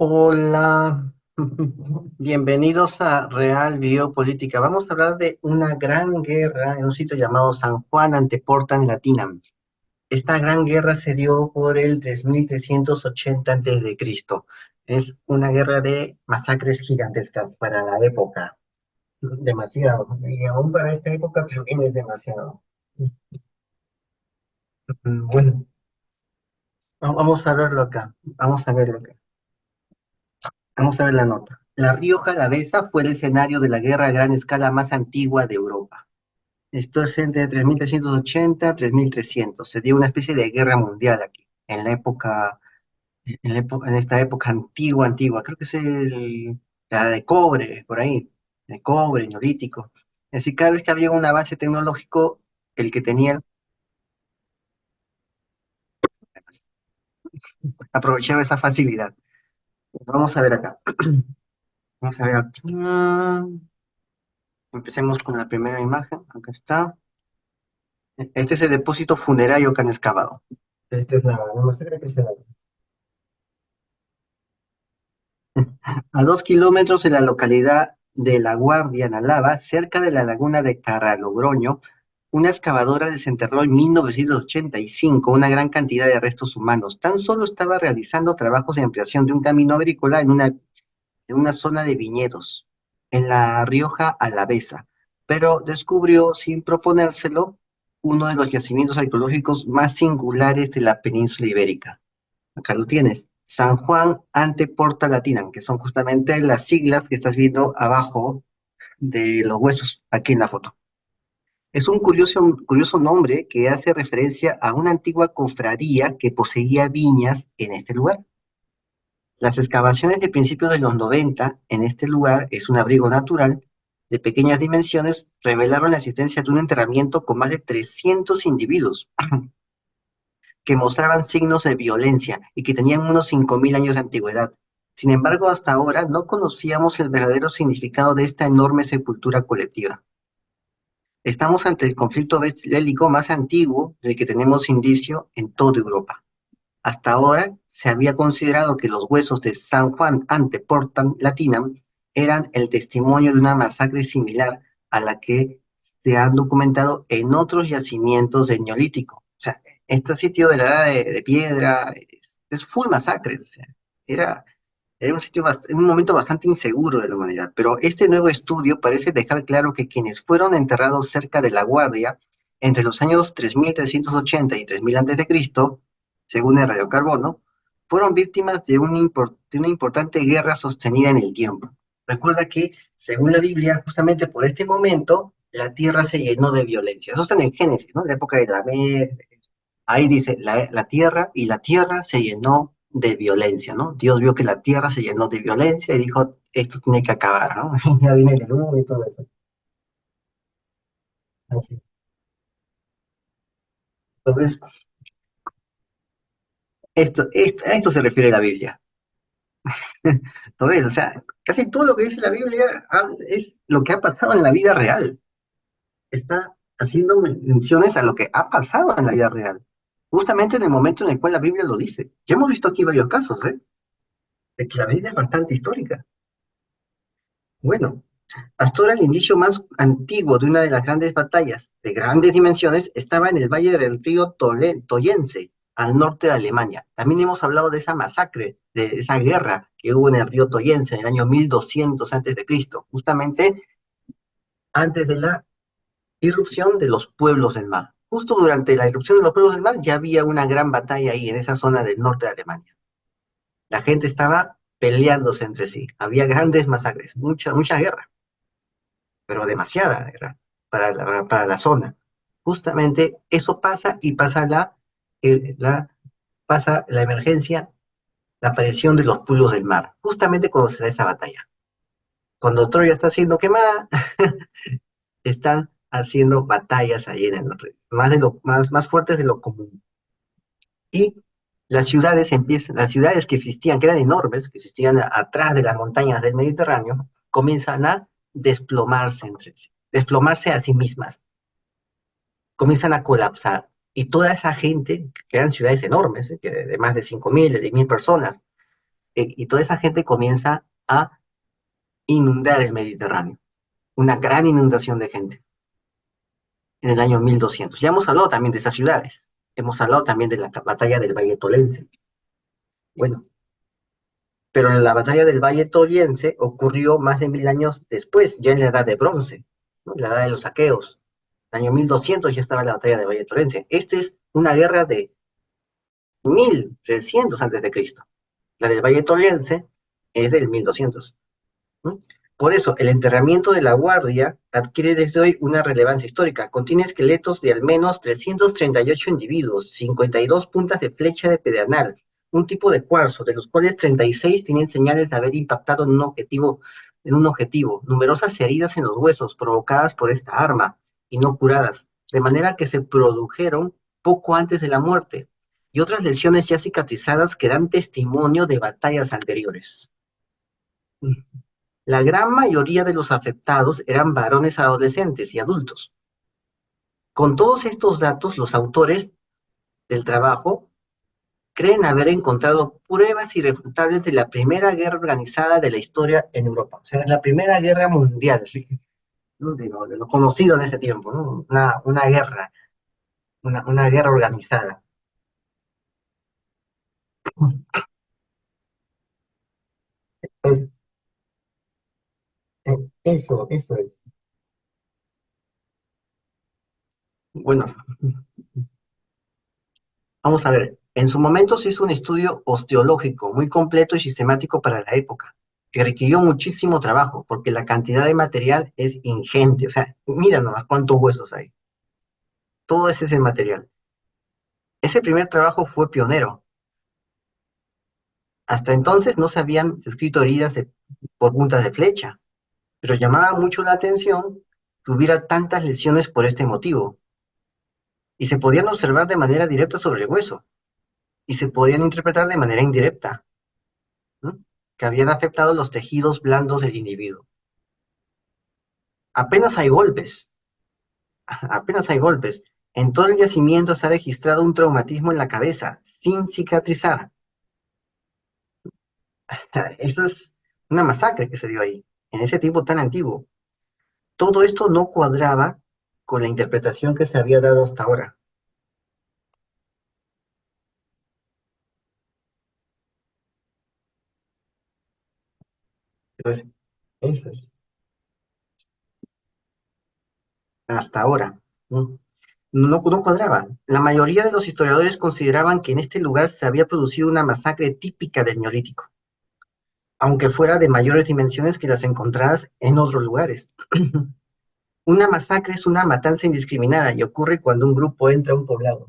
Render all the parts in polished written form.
Hola, bienvenidos a Real Biopolítica. Vamos a hablar de una gran guerra en un sitio llamado San Juan ante Portland Latinam. Esta gran guerra se dio por el 3380 Cristo. Es una guerra de masacres gigantescas para la época. Demasiado. Y aún para esta época también es demasiado. Bueno, vamos a verlo acá. Vamos a verlo acá. Vamos a ver la nota. La Rioja Alavesa fue el escenario de la guerra a gran escala más antigua de Europa. Esto es entre 3380 y 3300. Se dio una especie de guerra mundial aquí, en esta época antigua, antigua. Creo que es la de cobre, por ahí, de cobre, neolítico. Es decir, cada vez que había un avance tecnológico, el que tenía, aprovechaba esa facilidad. Vamos a ver acá. Vamos a ver aquí. Empecemos con la primera imagen. Acá está. Este es el depósito funerario que han excavado. Esta es la masacre que se da. A 2 kilómetros de la localidad de La Guardia, en Álava, cerca de la laguna de Carralogroño, una excavadora desenterró en 1985 una gran cantidad de restos humanos. Tan solo estaba realizando trabajos de ampliación de un camino agrícola en una zona de viñedos, en la Rioja Alavesa, pero descubrió, sin proponérselo, uno de los yacimientos arqueológicos más singulares de la península ibérica. Acá lo tienes. San Juan ante Porta Latina, que son justamente las siglas que estás viendo abajo de los huesos, aquí en la foto. Es un curioso nombre que hace referencia a una antigua cofradía que poseía viñas en este lugar. Las excavaciones de principios de los 90 en este lugar es un abrigo natural de pequeñas dimensiones, revelaron la existencia de un enterramiento con más de 300 individuos que mostraban signos de violencia y que tenían unos 5000 años de antigüedad. Sin embargo, hasta ahora no conocíamos el verdadero significado de esta enorme sepultura colectiva. Estamos ante el conflicto bélico más antiguo del que tenemos indicio en toda Europa. Hasta ahora se había considerado que los huesos de San Juan ante Porta Latinam eran el testimonio de una masacre similar a la que se han documentado en otros yacimientos del Neolítico. O sea, este sitio de la edad de piedra es full masacre. O sea, era, era un momento bastante inseguro de la humanidad. Pero este nuevo estudio parece dejar claro que quienes fueron enterrados cerca de La Guardia entre los años 3380 y 3000 a.C., según el radiocarbono, fueron víctimas de una importante guerra sostenida en el tiempo. Recuerda que, según la Biblia, justamente por este momento, la tierra se llenó de violencia. Eso está en el Génesis, ¿no? En la época de la ahí dice, la tierra se llenó de violencia, ¿no? Dios vio que la tierra se llenó de violencia y dijo, esto tiene que acabar, ¿no? Ya viene el diluvio y todo eso. Así. Entonces, a esto se refiere la Biblia. ¿Lo ves? O sea, casi todo lo que dice la Biblia es lo que ha pasado en la vida real. Está haciendo menciones a lo que ha pasado en la vida real. Justamente en el momento en el cual la Biblia lo dice. Ya hemos visto aquí varios casos, ¿eh? De que la Biblia es bastante histórica. Bueno, hasta ahora el indicio más antiguo de una de las grandes batallas de grandes dimensiones estaba en el valle del río Toyense, al norte de Alemania. También hemos hablado de esa masacre, de esa guerra que hubo en el río Toyense en el año 1200 a.C., justamente antes de la irrupción de los pueblos del mar. Justo durante la irrupción de los pueblos del mar ya había una gran batalla ahí en esa zona del norte de Alemania. La gente estaba peleándose entre sí, había grandes masacres, mucha guerra, pero demasiada guerra para la zona. Justamente eso pasa y pasa la emergencia, la aparición de los pueblos del mar, justamente cuando se da esa batalla. Cuando Troya está siendo quemada, están haciendo batallas ahí en el norte, más fuertes de lo común. Y las ciudades que existían, que eran enormes, que existían atrás de las montañas del Mediterráneo, comienzan a desplomarse entre sí, desplomarse a sí mismas, comienzan a colapsar. Y toda esa gente, que eran ciudades enormes, que de más de 5000, de 10.000 personas, y toda esa gente comienza a inundar el Mediterráneo. Una gran inundación de gente en el año 1200. Ya hemos hablado también de esas ciudades. Hemos hablado también de la batalla del Valle Tolense. Bueno, pero la batalla del Valle Toliense ocurrió más de 1000 años después, ya en la Edad de Bronce, ¿no? La Edad de los Aqueos. En el año 1200 ya estaba la batalla del Valle Toliense. Esta es una guerra de 1300 antes de Cristo. La del Valle Toliense es del 1200. ¿No? Por eso, el enterramiento de la Guardia adquiere desde hoy una relevancia histórica. Contiene esqueletos de al menos 338 individuos, 52 puntas de flecha de pedernal, un tipo de cuarzo, de los cuales 36 tienen señales de haber impactado en un objetivo, numerosas heridas en los huesos provocadas por esta arma y no curadas, de manera que se produjeron poco antes de la muerte, y otras lesiones ya cicatrizadas que dan testimonio de batallas anteriores. La gran mayoría de los afectados eran varones adolescentes y adultos. Con todos estos datos, los autores del trabajo creen haber encontrado pruebas irrefutables de la primera guerra organizada de la historia en Europa. O sea, es la primera guerra mundial, ¿no? De lo conocido en ese tiempo, ¿no? Una guerra, una guerra organizada. Eh, eso es. Bueno, vamos a ver, en su momento se hizo un estudio osteológico muy completo y sistemático para la época, que requirió muchísimo trabajo, porque la cantidad de material es ingente. O sea, mira nomás cuántos huesos hay. Todo ese es el material. Ese primer trabajo fue pionero. Hasta entonces no se habían descrito heridas por puntas de flecha, pero llamaba mucho la atención que hubiera tantas lesiones por este motivo, y se podían observar de manera directa sobre el hueso, y se podían interpretar de manera indirecta, ¿no? Que habían afectado los tejidos blandos del individuo. Apenas hay golpes, apenas hay golpes. En todo el yacimiento está registrado un traumatismo en la cabeza, sin cicatrizar. Eso es una masacre que se dio ahí, en ese tiempo tan antiguo. Todo esto no cuadraba con la interpretación que se había dado hasta ahora. Entonces, eso es, hasta ahora. ¿No? No cuadraba. La mayoría de los historiadores consideraban que en este lugar se había producido una masacre típica del Neolítico, aunque fuera de mayores dimensiones que las encontradas en otros lugares. Una masacre es una matanza indiscriminada y ocurre cuando un grupo entra a un poblado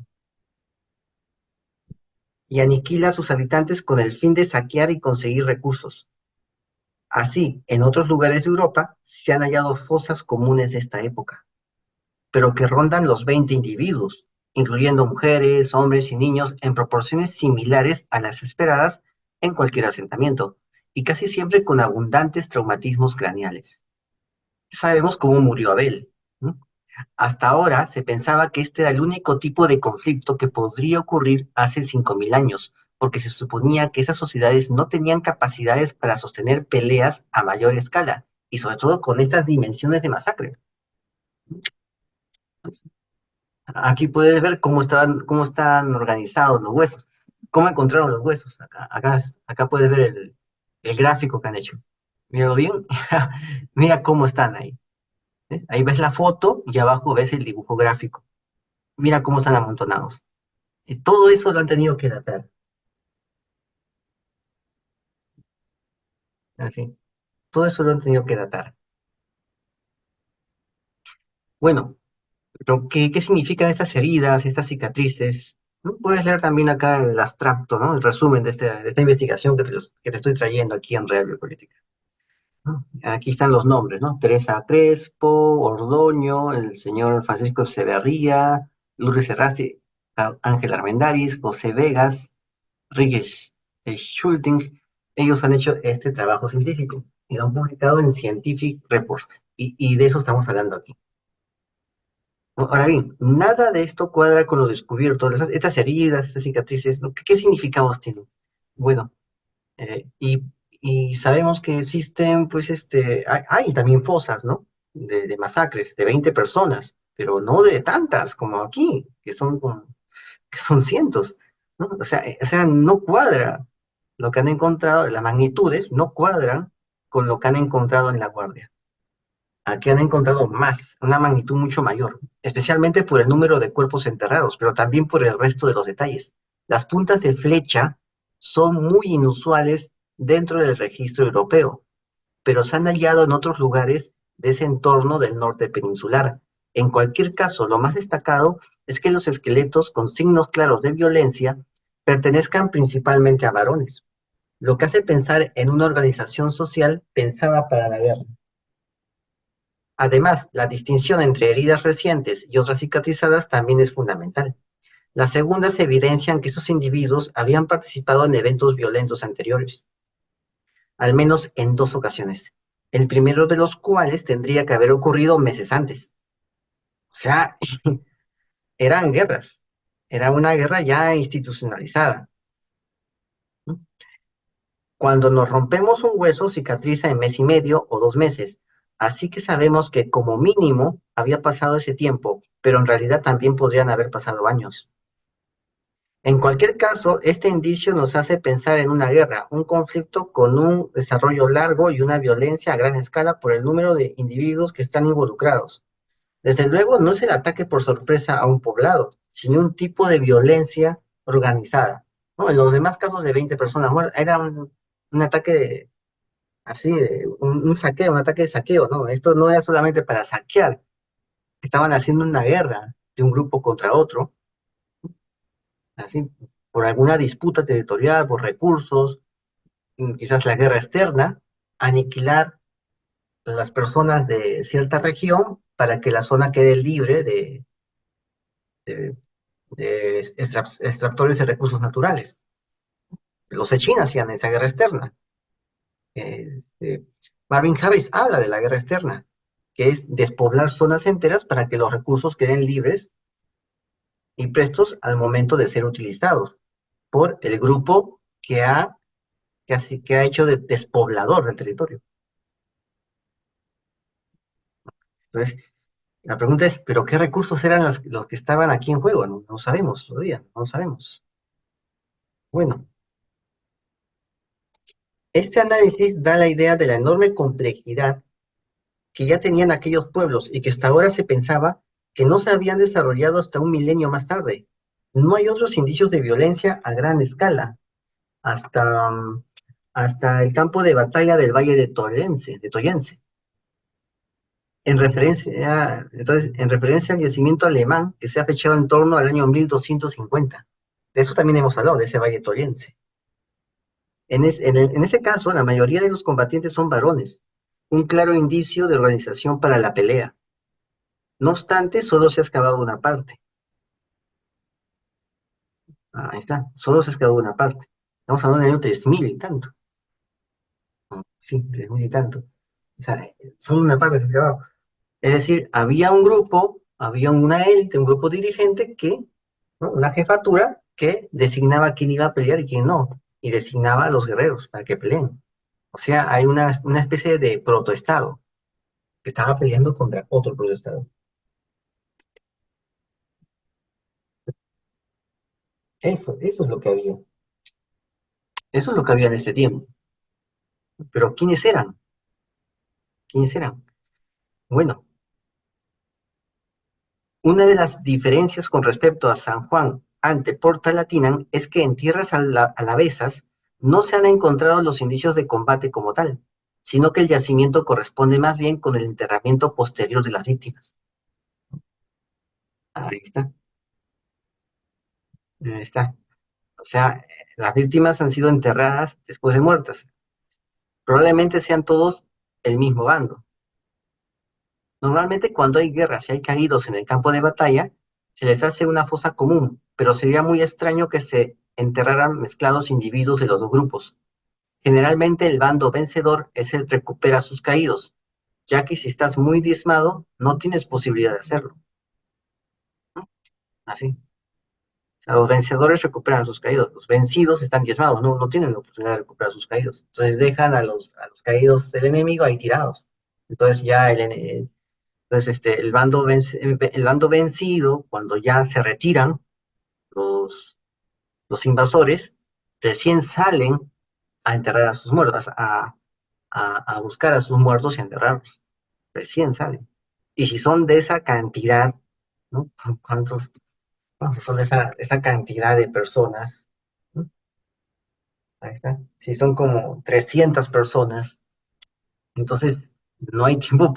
y aniquila a sus habitantes con el fin de saquear y conseguir recursos. Así, en otros lugares de Europa se han hallado fosas comunes de esta época, pero que rondan los 20 individuos, incluyendo mujeres, hombres y niños en proporciones similares a las esperadas en cualquier asentamiento, y casi siempre con abundantes traumatismos craneales. Sabemos cómo murió Abel, ¿no? Hasta ahora se pensaba que este era el único tipo de conflicto que podría ocurrir hace 5000 años, porque se suponía que esas sociedades no tenían capacidades para sostener peleas a mayor escala, y sobre todo con estas dimensiones de masacre. Aquí puedes ver cómo están organizados los huesos, cómo encontraron los huesos. Acá puedes ver el gráfico que han hecho. Míralo bien, mira cómo están ahí. ¿Eh? Ahí ves la foto y abajo ves el dibujo gráfico. Mira cómo están amontonados. Y todo eso lo han tenido que datar. Así. Todo eso lo han tenido que datar. Bueno, pero ¿qué significan estas heridas, estas cicatrices? ¿No? Puedes leer también acá el abstracto, ¿no? El resumen de esta investigación que te estoy trayendo aquí en Real Biopolítica, ¿no? Aquí están los nombres, ¿no? Teresa Crespo, Ordoño, el señor Francisco Severría, Lourdes Serrasti, Ángel Armendáriz, José Vegas, Ríguez Schulting. Ellos han hecho este trabajo científico y lo han publicado en Scientific Reports, y de eso estamos hablando aquí. Ahora bien, nada de esto cuadra con lo descubierto, estas heridas, estas cicatrices, ¿no? ¿Qué significados tienen? Bueno, Y sabemos que existen, pues, hay también fosas, ¿no? De masacres, de 20 personas, pero no de tantas como aquí, que son cientos, ¿no? O sea, no cuadra lo que han encontrado, las magnitudes no cuadran con lo que han encontrado en La Guardia. Aquí han encontrado más, una magnitud mucho mayor, especialmente por el número de cuerpos enterrados, pero también por el resto de los detalles. Las puntas de flecha son muy inusuales dentro del registro europeo, pero se han hallado en otros lugares de ese entorno del norte peninsular. En cualquier caso, lo más destacado es que los esqueletos con signos claros de violencia pertenezcan principalmente a varones, lo que hace pensar en una organización social pensada para la guerra. Además, la distinción entre heridas recientes y otras cicatrizadas también es fundamental. Las segundas evidencian que esos individuos habían participado en eventos violentos anteriores, al menos en dos ocasiones, el primero de los cuales tendría que haber ocurrido meses antes. O sea, eran guerras, era una guerra ya institucionalizada. Cuando nos rompemos un hueso, cicatriza en mes y medio o 2 meses. Así que sabemos que como mínimo había pasado ese tiempo, pero en realidad también podrían haber pasado años. En cualquier caso, este indicio nos hace pensar en una guerra, un conflicto con un desarrollo largo y una violencia a gran escala por el número de individuos que están involucrados. Desde luego, no es el ataque por sorpresa a un poblado, sino un tipo de violencia organizada. ¿No? En los demás casos de 20 personas muertas, era un ataque así, un saqueo, un ataque de saqueo, ¿no? Esto no era solamente para saquear, estaban haciendo una guerra de un grupo contra otro, así, por alguna disputa territorial, por recursos, quizás la guerra externa, aniquilar a las personas de cierta región para que la zona quede libre de, de extractores de recursos naturales. Los Sechín hacían esa guerra externa. Este, Marvin Harris habla de la guerra externa, que es despoblar zonas enteras para que los recursos queden libres y prestos al momento de ser utilizados por el grupo que ha hecho de despoblador del territorio. Entonces, la pregunta es, ¿pero qué recursos eran los que estaban aquí en juego? No, no sabemos todavía, no sabemos. Bueno, este análisis da la idea de la enorme complejidad que ya tenían aquellos pueblos y que hasta ahora se pensaba que no se habían desarrollado hasta un milenio más tarde. No hay otros indicios de violencia a gran escala, hasta, hasta el campo de batalla del Valle de Toyense. En referencia al yacimiento alemán que se ha fechado en torno al año 1250. De eso también hemos hablado, de ese Valle Toyense. En ese caso, la mayoría de los combatientes son varones, un claro indicio de organización para la pelea. No obstante, solo se ha excavado una parte. Ahí está, solo se ha excavado una parte. Estamos hablando del año 3000 y tanto. Sí, 3000 y tanto. O sea, solo una parte se ha excavado. Es decir, había un grupo, había una élite, un grupo dirigente ¿no? Una jefatura que designaba quién iba a pelear y quién no, y designaba a los guerreros para que peleen. O sea, hay una especie de protoestado que estaba peleando contra otro protoestado. Eso es lo que había. Eso es lo que había en este tiempo. Pero ¿quiénes eran? ¿Quiénes eran? Bueno, una de las diferencias con respecto a San Juan ante Porta Latina es que en tierras alavesas no se han encontrado los indicios de combate como tal, sino que el yacimiento corresponde más bien con el enterramiento posterior de las víctimas. Ahí está, ahí está. O sea, las víctimas han sido enterradas después de muertas. Probablemente sean todos el mismo bando. Normalmente cuando hay guerras y hay caídos en el campo de batalla, se les hace una fosa común, pero sería muy extraño que se enterraran mezclados individuos de los dos grupos. Generalmente el bando vencedor es el que recupera a sus caídos, ya que si estás muy diezmado, no tienes posibilidad de hacerlo. Así. sea, los vencedores recuperan a sus caídos, los vencidos están diezmados, no tienen la oportunidad de recuperar a sus caídos. Entonces dejan a los caídos del enemigo ahí tirados. Entonces ya el bando vencido, cuando ya se retiran los, los invasores, recién salen a enterrar a sus muertos, a buscar a sus muertos y a enterrarlos. Recién salen. Y si son de esa cantidad, ¿no? ¿Cuántos son esa cantidad de personas? ¿No? Ahí está. Si son como 300 personas, entonces no hay tiempo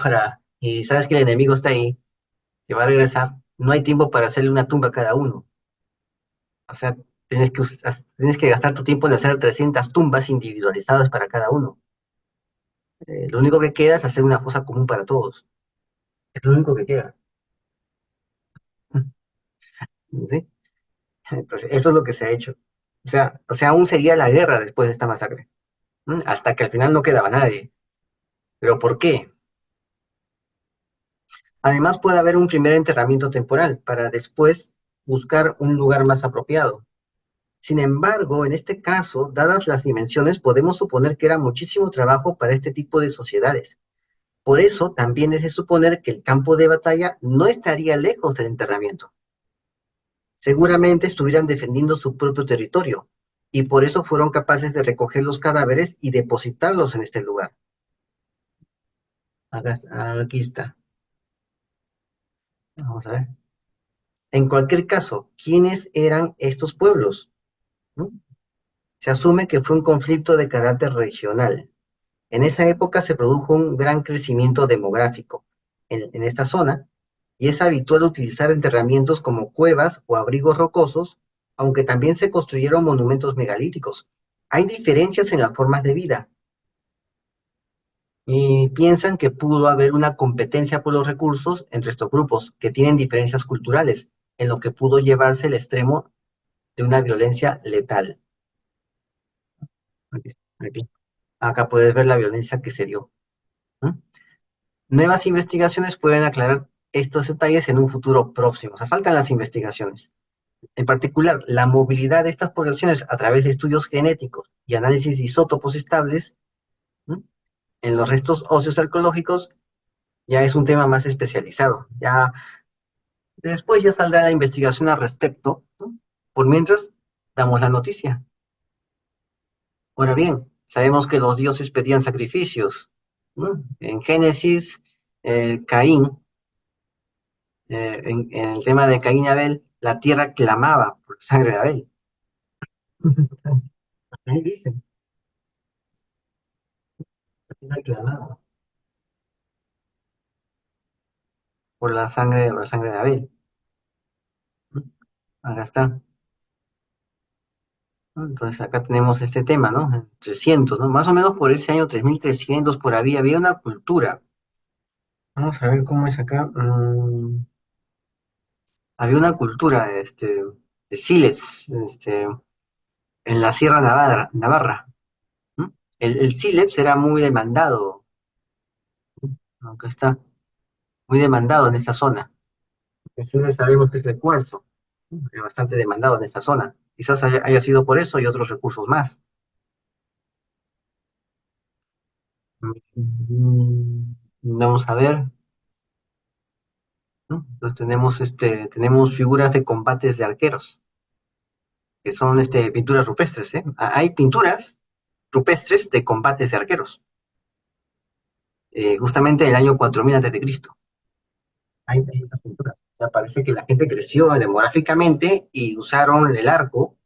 y sabes que el enemigo está ahí, que va a regresar, no hay tiempo para hacerle una tumba a cada uno. O sea, tienes que gastar tu tiempo en hacer 300 tumbas individualizadas para cada uno. Lo único que queda es hacer una fosa común para todos. Es lo único que queda. ¿Sí? Entonces, eso es lo que se ha hecho. O sea, aún seguía la guerra después de esta masacre, hasta que al final no quedaba nadie. ¿Pero por qué? Además, puede haber un primer enterramiento temporal para después buscar un lugar más apropiado. Sin embargo, en este caso, dadas las dimensiones, podemos suponer que era muchísimo trabajo para este tipo de sociedades. Por eso, también es de suponer que el campo de batalla no estaría lejos del enterramiento. Seguramente estuvieran defendiendo su propio territorio, y por eso fueron capaces de recoger los cadáveres y depositarlos en este lugar. Aquí está. Vamos a ver. En cualquier caso, ¿quiénes eran estos pueblos? ¿No? Se asume que fue un conflicto de carácter regional. En esa época se produjo un gran crecimiento demográfico en esta zona, y es habitual utilizar enterramientos como cuevas o abrigos rocosos, aunque también se construyeron monumentos megalíticos. Hay diferencias en las formas de vida, y piensan que pudo haber una competencia por los recursos entre estos grupos que tienen diferencias culturales, en lo que pudo llevarse al extremo de una violencia letal. Aquí, aquí. Acá puedes ver la violencia que se dio. ¿No? Nuevas investigaciones pueden aclarar estos detalles en un futuro próximo. O sea, faltan las investigaciones. En particular, la movilidad de estas poblaciones a través de estudios genéticos y análisis de isótopos estables, ¿no? En los restos óseos arqueológicos ya es un tema más especializado. Ya después ya saldrá la investigación al respecto, ¿no? Por mientras, damos la noticia. Ahora bien, sabemos que los dioses pedían sacrificios, ¿no? En Génesis, Caín, en el tema de Caín y Abel, la tierra clamaba por sangre de Abel. Ahí dicen, la tierra clamaba por la sangre de Abel. ¿No? Acá está. ¿No? Entonces acá tenemos este tema, ¿no? En 300, ¿no? Más o menos por ese año 3300 por ahí había una cultura. Vamos a ver cómo es acá. Había una cultura de sílex en la Sierra Navarra. ¿No? El sílex era muy demandado, aunque está muy demandado en esta zona. El sílex sabemos que es el cuarzo, ¿no? Es bastante demandado en esta zona. Quizás haya sido por eso y otros recursos más. Vamos a ver, ¿no? Entonces tenemos figuras de combates de arqueros, que son pinturas rupestres, ¿eh? Hay pinturas rupestres de combates de arqueros, justamente en el año 4000 antes de Cristo. Hay estas pinturas. O sea, parece que la gente creció demográficamente y usaron el arco,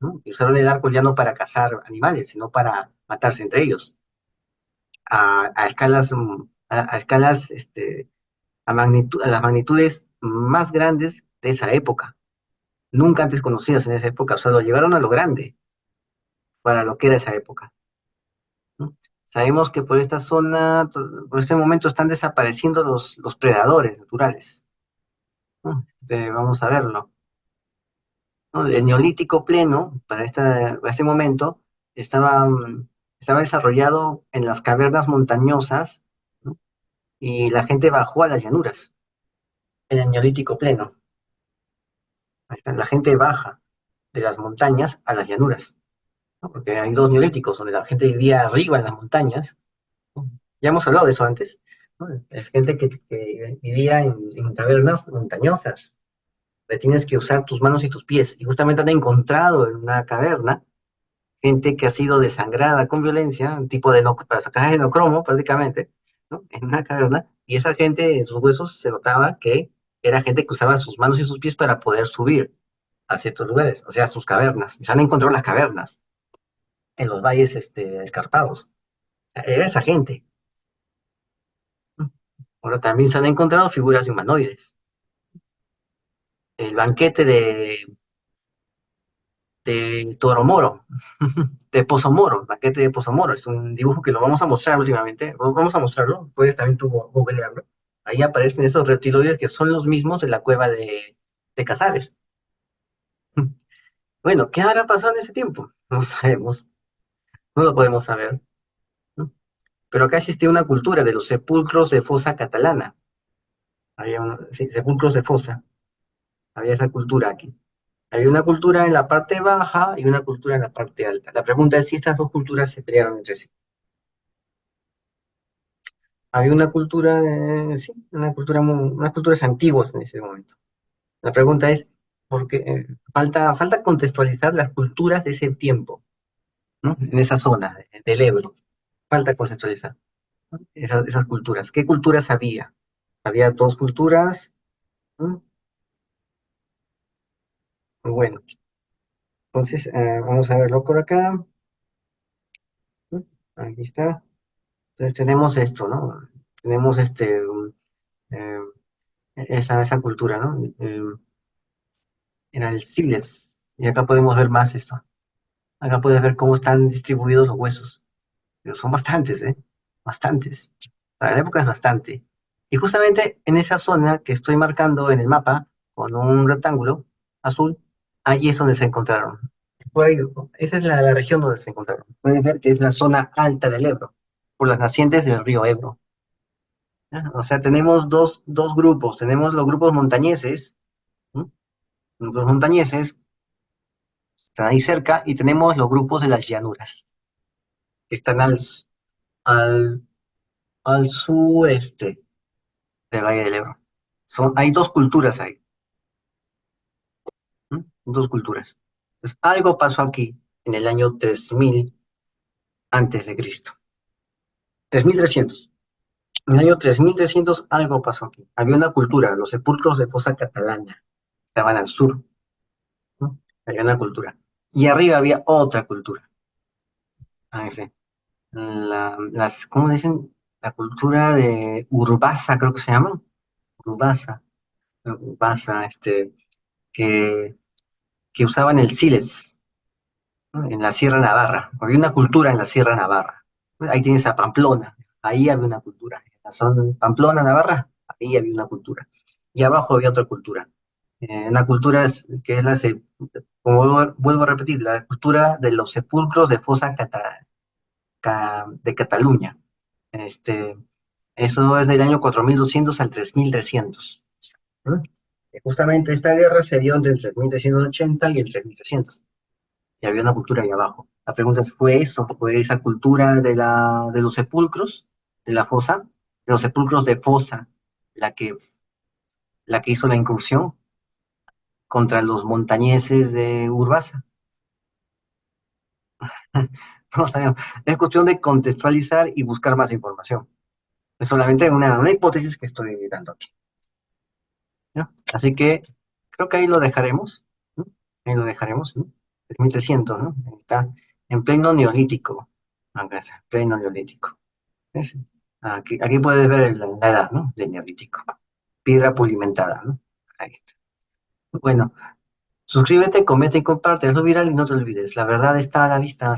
¿no? Y usaron el arco ya no para cazar animales, sino para matarse entre ellos, a escalas, a escalas, a las magnitudes más grandes de esa época, nunca antes conocidas en esa época. O sea, lo llevaron a lo grande para lo que era esa época, ¿no? Sabemos que por esta zona, por este momento están desapareciendo los predadores naturales, ¿no? Vamos a verlo, ¿no? El neolítico pleno, para este momento, estaba, estaba desarrollado en las cavernas montañosas, ¿no? Y la gente bajó a las llanuras en el neolítico pleno. Ahí está, la gente baja. de las montañas a las llanuras, ¿no? Porque hay dos neolíticos donde la gente vivía arriba en las montañas, ¿no? Ya hemos hablado de eso antes, ¿no? Es gente que vivía en cavernas montañosas, donde tienes que usar tus manos y tus pies, y justamente han encontrado en una caverna gente que ha sido desangrada con violencia, un tipo de para sacar genocromo prácticamente, ¿no? En una caverna, y esa gente, en sus huesos se notaba que era gente que usaba sus manos y sus pies para poder subir a ciertos lugares, o sea, sus cavernas, y se han encontrado las cavernas en los valles escarpados. O sea, era esa gente. Ahora también se han encontrado figuras de humanoides. El banquete de Toromoro, de Pozomoro, el banquete de Pozomoro, es un dibujo que lo vamos a mostrar últimamente, vamos a mostrarlo, puedes también tú googlearlo. Ahí aparecen esos reptiloides que son los mismos de la cueva de Casares. Bueno, ¿qué habrá pasado en ese tiempo? No sabemos, no lo podemos saber, ¿no? Pero acá existía una cultura de los sepulcros de fosa catalana. Había sí, sepulcros de fosa, había esa cultura aquí. Hay una cultura en la parte baja y una cultura en la parte alta. La pregunta es si estas dos culturas se pelearon entre sí. Había una cultura, sí, una cultura unas culturas antiguas en ese momento. La pregunta es, porque falta contextualizar las culturas de ese tiempo, ¿no? En esa zona del Ebro. Falta contextualizar, ¿no? Esas culturas. ¿Qué culturas había? Había dos culturas. ¿No? Bueno, entonces vamos a verlo por acá. ¿No? Aquí está. Entonces tenemos esto, ¿no? Tenemos eh, esa cultura, ¿no? Era el sílex. Y acá podemos ver más esto. Acá puedes ver cómo están distribuidos los huesos. Pero son bastantes, ¿eh? Bastantes. Para la época es bastante. Y justamente en esa zona que estoy marcando en el mapa, con un rectángulo azul, ahí es donde se encontraron. Por ahí, esa es la región donde se encontraron. Puedes ver que es la zona alta del Ebro, por las nacientes del río Ebro. ¿Ya? O sea, tenemos dos grupos. Tenemos los grupos montañeses, ¿no? Los grupos montañeses están ahí cerca, y tenemos los grupos de las llanuras, que están al, al sureste del Valle del Ebro. Hay dos culturas ahí, ¿no? Dos culturas. Entonces, algo pasó aquí en el año 3000 antes de Cristo. 3300. En el año 3300 algo pasó aquí. Había una cultura, los sepulcros de fosa catalana. Estaban al sur, ¿no? Había una cultura. Y arriba había otra cultura. Ah, ese. ¿Cómo dicen? La cultura de Urbasa, creo que se llama. Urbasa. Urbasa, que, que usaban el siles, ¿no? En la Sierra Navarra. Había una cultura en la Sierra Navarra. Ahí tienes a Pamplona, ahí había una cultura. En la zona de Pamplona, Navarra, ahí había una cultura. Y abajo había otra cultura. Una cultura que es como vuelvo a repetir, la cultura de los sepulcros de fosa de Cataluña. Este, Eso es del año 4200 al 3300. ¿No? Justamente esta guerra se dio entre el 3380 y el 3300. Y había una cultura ahí abajo. La pregunta es, ¿fue eso? ¿Fue esa cultura de los sepulcros, de la fosa, de los sepulcros de fosa, la que, la que hizo la incursión contra los montañeses de Urbasa? No sabemos. Es cuestión de contextualizar y buscar más información. Es solamente una hipótesis que estoy dando aquí, ¿no? Así que creo que ahí lo dejaremos, ¿no? Ahí lo dejaremos, ¿no? 1300, ¿no? Ahí está, en pleno neolítico. Acá está, pleno neolítico. ¿Ves? Aquí puedes ver la edad, ¿no? Del neolítico. Piedra pulimentada, ¿no? Ahí está. Bueno, suscríbete, comenta y comparte, hazlo viral y no te olvides. La verdad está a la vista.